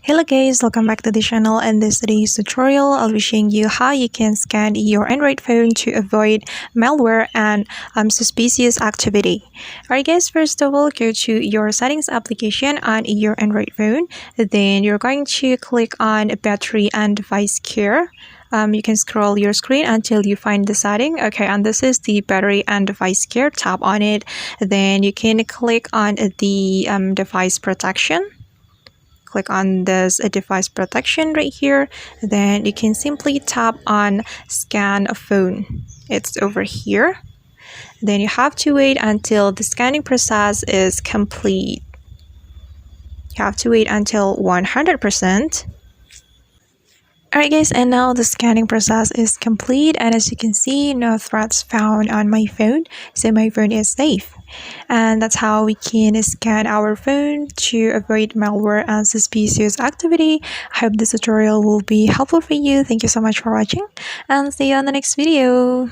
Hello guys, welcome back to the channel. In this today's tutorial, I'll be showing you how you can scan your Android phone to avoid malware and suspicious activity. Alright guys, first of all, go to your settings application on your Android phone. Then you're going to click on battery and device care. You can scroll your screen until you find the setting. Okay, and this is the battery and device care. Tap on it. Then you can click on the device protection. Click on this device protection right here. Then you can simply tap on scan a phone. It's over here. Then you have to wait until the scanning process is complete. You have to wait until 100%. Alright guys, and now the scanning process is complete, and as you can see, no threats found on my phone, so my phone is safe. And that's how we can scan our phone to avoid malware and suspicious activity. I hope this tutorial will be helpful for you. Thank you so much for watching, and see you on the next video.